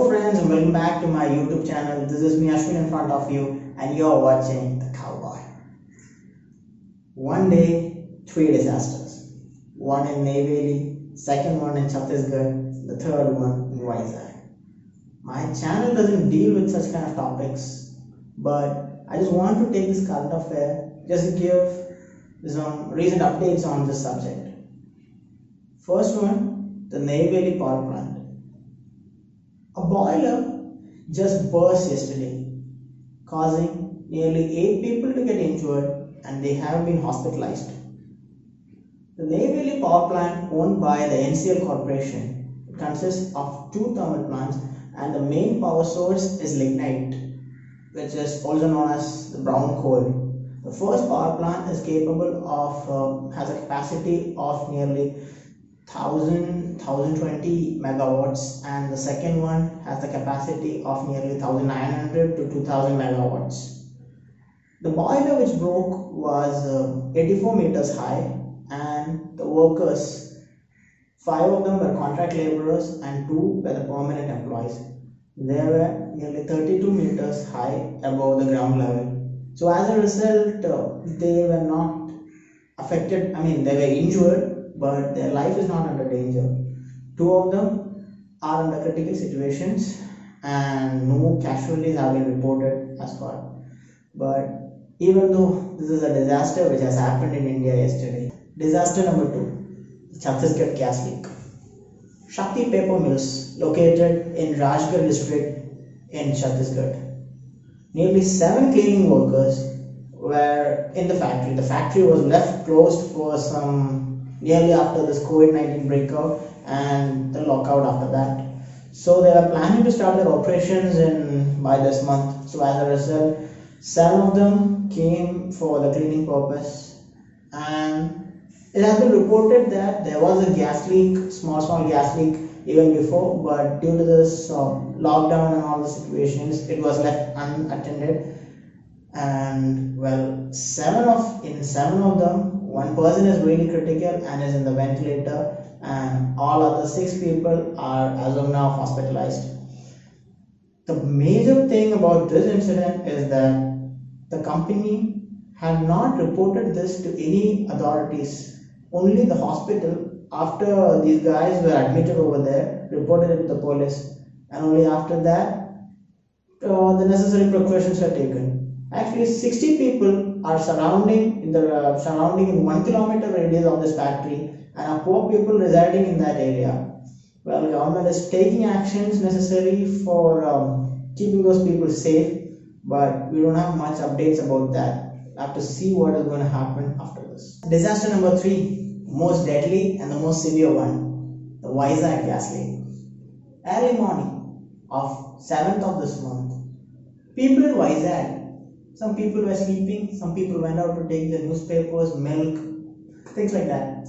friends, and welcome back to my YouTube channel. This is me Ashwin in front of you and you're watching The Cowboy. One day, three disasters. One in Neyveli, second one in Chattisgarh, the third one in Vizag. My channel doesn't deal with such kind of topics, but I just want to take this current affair just to give some recent updates on this subject. First one, the Neyveli power plant. A boiler just burst yesterday, causing nearly 8 people to get injured and they have been hospitalized. The Neyveli power plant, owned by the NCL Corporation, consists of 2 thermal plants and the main power source is lignite, which is also known as the brown coal. The first power plant is capable of, has a capacity of nearly 1020 megawatts, and the second one has the capacity of nearly 1900 to 2000 megawatts. The boiler which broke was 84 meters high, and the workers, 5 of them were contract laborers and 2 were the permanent employees. They were nearly 32 meters high above the ground level. So as a result, they were not affected, they were injured, but their life is not under danger. 2 of them are under critical situations and no casualties have been reported as far. But even though this is a disaster which has happened in India yesterday. Disaster number 2, the Chattisgarh gas leak. SAKTHI paper mills located in RAIGARH district in Chattisgarh. Nearly 7 cleaning workers were in the factory. The factory was left closed for nearly after this COVID-19 breakout and the lockout after that. So they were planning to start their operations by this month. So as a result, 7 of them came for the cleaning purpose, and it has been reported that there was a gas leak, small gas leak even before, but due to this lockdown and all the situations, it was left unattended. And well, 7 of them, 1 person is really critical and is in the ventilator, and all other 6 people are as of now hospitalized. The major thing about this incident is that the company had not reported this to any authorities. Only the hospital, after these guys were admitted over there, reported it to the police, and only after that the necessary precautions were taken. Actually, 60 people are surrounding in 1 kilometer radius of this factory and are poor people residing in that area. Well, the government is taking actions necessary for keeping those people safe, but we don't have much updates about that. We have to see what is going to happen after this. Disaster number 3, most deadly and the most severe one, the Vizag gas leak. Early morning of 7th of this month, people in Vizag, some people were sleeping, some people went out to take the newspapers, milk, things like that.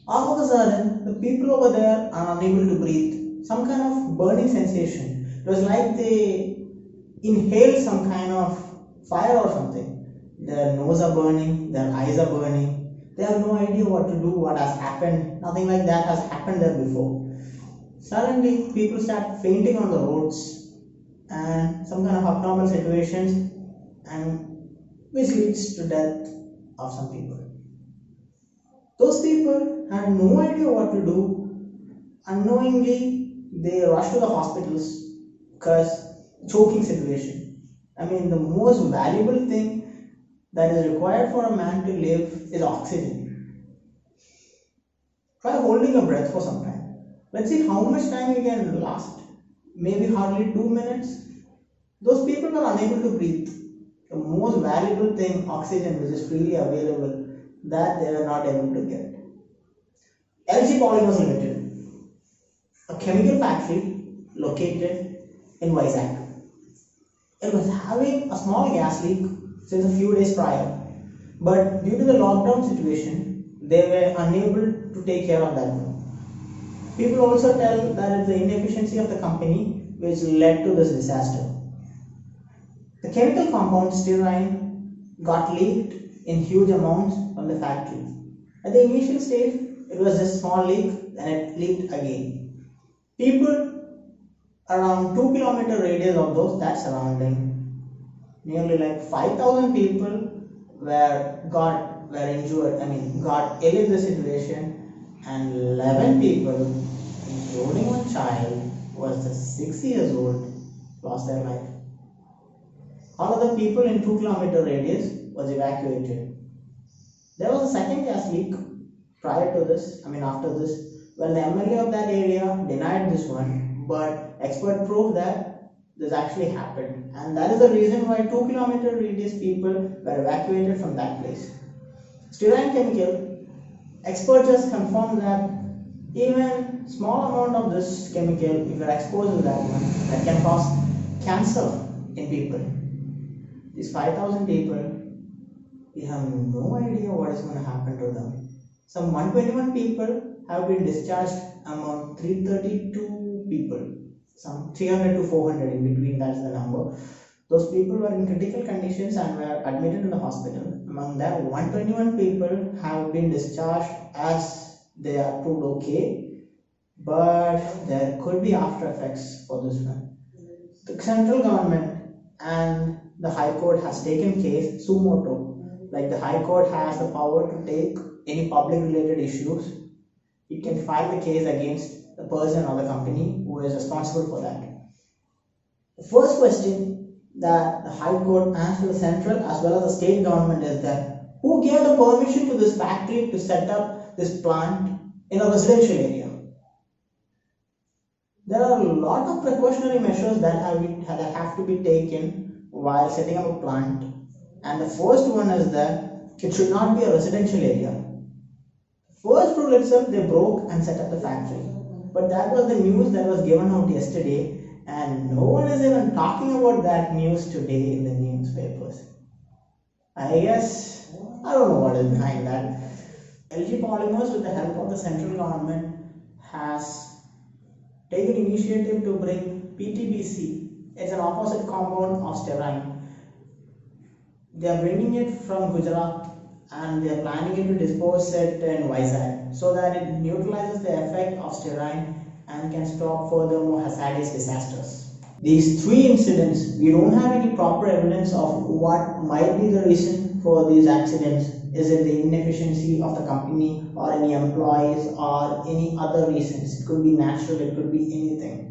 All of a sudden, the people over there are unable to breathe. Some kind of burning sensation. It was like they inhaled some kind of fire or something. Their nose are burning, their eyes are burning. They have no idea what to do, what has happened. Nothing like that has happened there before. Suddenly, people start fainting on the roads and some kind of abnormal situations, and which leads to death of some people. Those people had no idea what to do. Unknowingly, they rushed to the hospitals because choking situation. The most valuable thing that is required for a man to live is oxygen. Try holding your breath for some time. Let's see how much time you can last. Maybe hardly 2 minutes. Those people are unable to breathe. The most valuable thing, oxygen, which is freely available, that they were not able to get. LG Polymers Limited, a chemical factory located in Vizag. It was having a small gas leak since a few days prior, but due to the lockdown situation, they were unable to take care of that one. People also tell that it's the inefficiency of the company which led to this disaster. The chemical compound styrene got leaked in huge amounts from the factory. At the initial stage, it was a small leak, then it leaked again. People around 2 kilometer radius of those that surrounding, nearly like 5,000 people were injured. I mean, got ill in the situation, and 11 people, including one child, was just 6 years old, lost their life. All of the people in 2 kilometer radius was evacuated. There was a second gas leak prior to this, I mean after this. Well, the MLA of that area denied this one, but expert proved that this actually happened, and that is the reason why 2 kilometer radius people were evacuated from that place. Styrene chemical, expert just confirmed that even small amount of this chemical, if you are exposed to that one, that can cause cancer in people. These 5,000 people, we have no idea what is going to happen to them. Some 121 people have been discharged among 332 people. Some 300 to 400 in between, that's the number. Those people were in critical conditions and were admitted in the hospital. Among them, 121 people have been discharged as they are proved okay, but there could be after effects for this one. The central government and the High Court has taken case suo motu. Like the High Court has the power to take any public related issues. It can file the case against the person or the company who is responsible for that. The first question that the High Court asks to the central as well as the state government is that who gave the permission to this factory to set up this plant in a residential area? There are a lot of precautionary measures that have to be taken while setting up a plant, and the first one is that it should not be a residential area. First rule itself they broke and set up the factory, but that was the news that was given out yesterday, and no one is even talking about that news today in the newspapers. I guess I don't know what is behind that. LG Polymers, with the help of the central government, has taken initiative to bring PTBC. It's an opposite compound of styrene. They are bringing it from Gujarat and they are planning to dispose it in Vizag so that it neutralizes the effect of styrene and can stop further more hazardous disasters. These three incidents, we don't have any proper evidence of what might be the reason for these accidents. Is it the inefficiency of the company or any employees or any other reasons? It could be natural, it could be anything.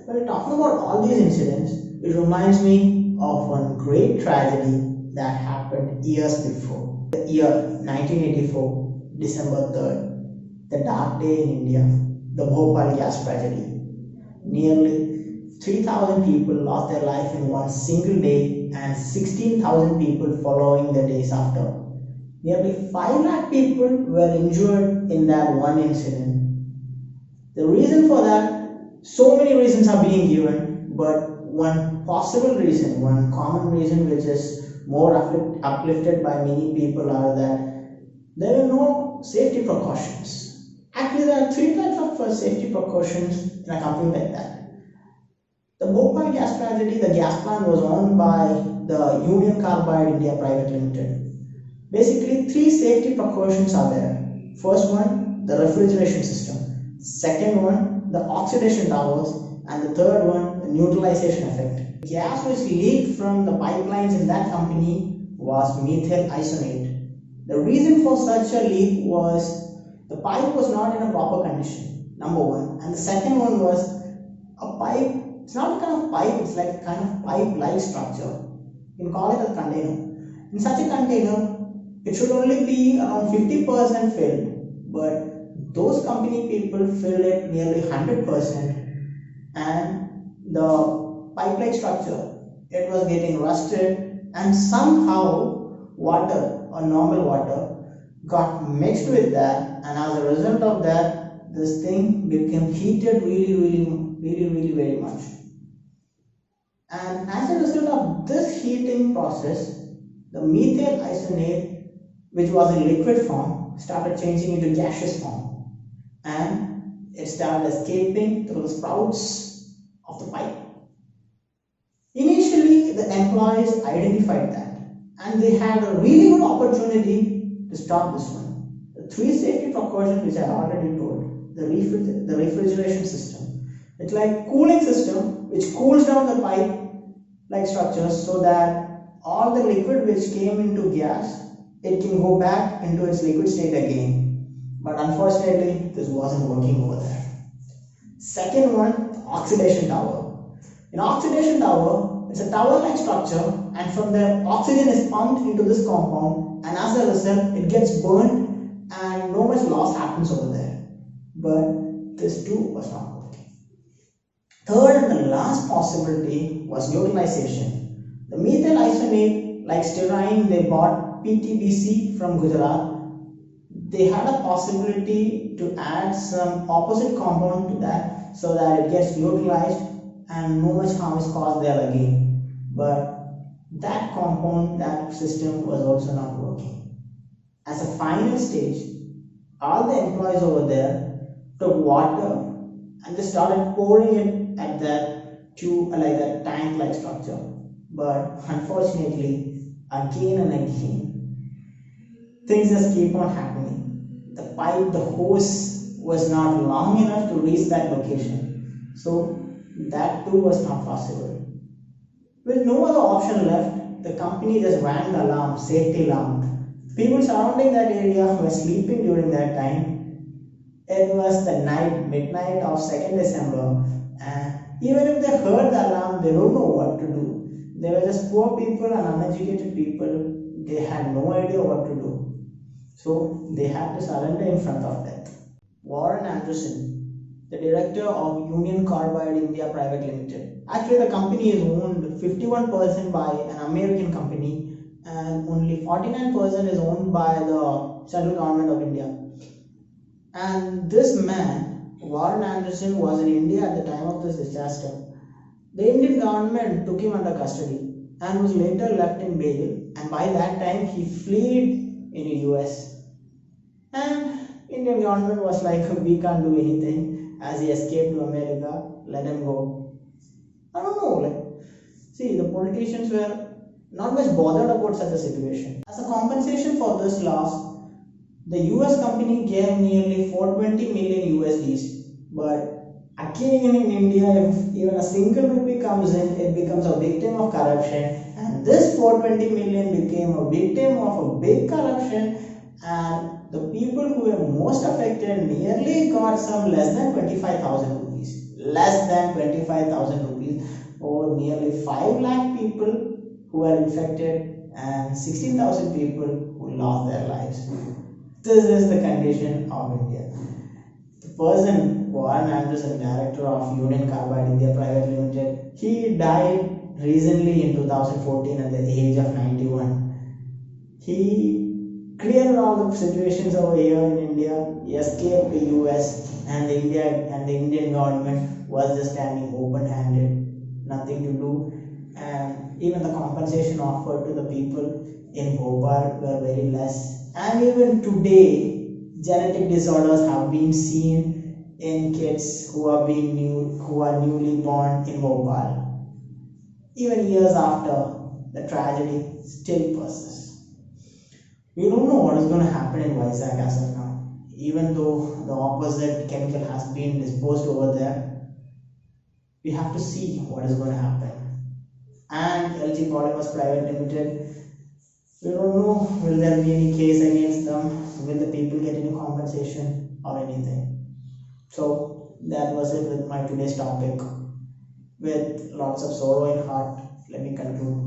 When we're talking about all these incidents, it reminds me of one great tragedy that happened years before. The year 1984, December 3rd, the dark day in India, the Bhopal gas tragedy. Nearly 3,000 people lost their life in one single day and 16,000 people following the days after. Nearly 5 lakh people were injured in that one incident. The reason for that, so many reasons are being given, but one possible reason, one common reason which is more uplifted by many people are that there were no safety precautions. Actually, there are 3 types of safety precautions in a company like that. The Bhopal gas tragedy, the gas plant was owned by the Union Carbide India Private Limited. Basically, 3 safety precautions are there. First one, the refrigeration system. Second one, the oxidation towers. And the third one, the neutralization effect. The gas which leaked from the pipelines in that company was methyl isonate. The reason for such a leak was the pipe was not in a proper condition, number one. And the second one was a pipe, it's not a kind of pipe, it's like a kind of pipe-like structure. You can call it a container. In such a container, it should only be around 50% filled, but those company people filled it nearly 100%, and the pipe-like structure, it was getting rusted, and somehow water or normal water got mixed with that, and as a result of that, this thing became heated really very much. And as a result of this heating process, the methyl isonate, which was in liquid form, started changing into gaseous form, and it started escaping through the sprouts of the pipe. Initially, the employees identified that, and they had a really good opportunity to stop this one. The 3 safety precautions which I already told, the refrigeration system, It's like cooling system which cools down the pipe like structures so that all the liquid which came into gas, it can go back into its liquid state again. But unfortunately, this wasn't working over there. Second one, oxidation tower. In oxidation tower, it's a tower-like structure, and from there, oxygen is pumped into this compound, and as a result, it gets burned, and no much loss happens over there. But this too was not working. Third and the last possibility was neutralization. The methyl isonate, like styrene, they bought PTBC from Gujarat. They had a possibility to add some opposite compound to that so that it gets neutralized and no much harm is caused there again. But that compound, that system was also not working. As a final stage, all the employees over there took water and they started pouring it at that tube, like that tank-like structure. But unfortunately, again and again, things just keep on happening. The pipe, the hose was not long enough to reach that location. So that too was not possible. With no other option left, the company just rang the alarm, safety alarm. People surrounding that area were sleeping during that time. It was the midnight of 2nd December, and even if they heard the alarm, they don't know what to do. They were just poor people and uneducated people. They had no idea what to do. So they had to surrender in front of death. Warren Anderson, the director of Union Carbide India Private Limited. Actually, the company is owned 51% by an American company and only 49% is owned by the central government of India. And this man, Warren Anderson, was in India at the time of this disaster. The Indian government took him under custody and was later left in bail, and by that time he fled in the US. And Indian government was like, we can't do anything, as he escaped to America, let him go. I don't know, see, the politicians were not much bothered about such a situation. As a compensation for this loss, the US company gave nearly 420 million USDs. But again in India, if even a single rupee comes in, it becomes a victim of corruption. And this 420 million became a victim of a big corruption, and the people who were most affected nearly got some less than 25,000 rupees. Less than 25,000 rupees. Or nearly 5 lakh people who were infected and 16,000 people who lost their lives. This is the condition of India. The person, Warren Anderson, director of Union Carbide India Private Limited, he died recently in 2014 at the age of 91. He cleared all the situations over here in India. He escaped the US, and the Indian government was just standing open-handed, nothing to do. And even the compensation offered to the people in Bhopal were very less. And even today, genetic disorders have been seen in kids who are newly born in Bhopal. Even years after, the tragedy still persists. We don't know what is going to happen in Vizag as of now. Even though the opposite chemical has been disposed over there, we have to see what is going to happen. And LG Polymers Private Limited, we don't know, will there be any case against them? Will the people get any compensation or anything? So that was it with my today's topic. With lots of sorrow in heart, let me conclude.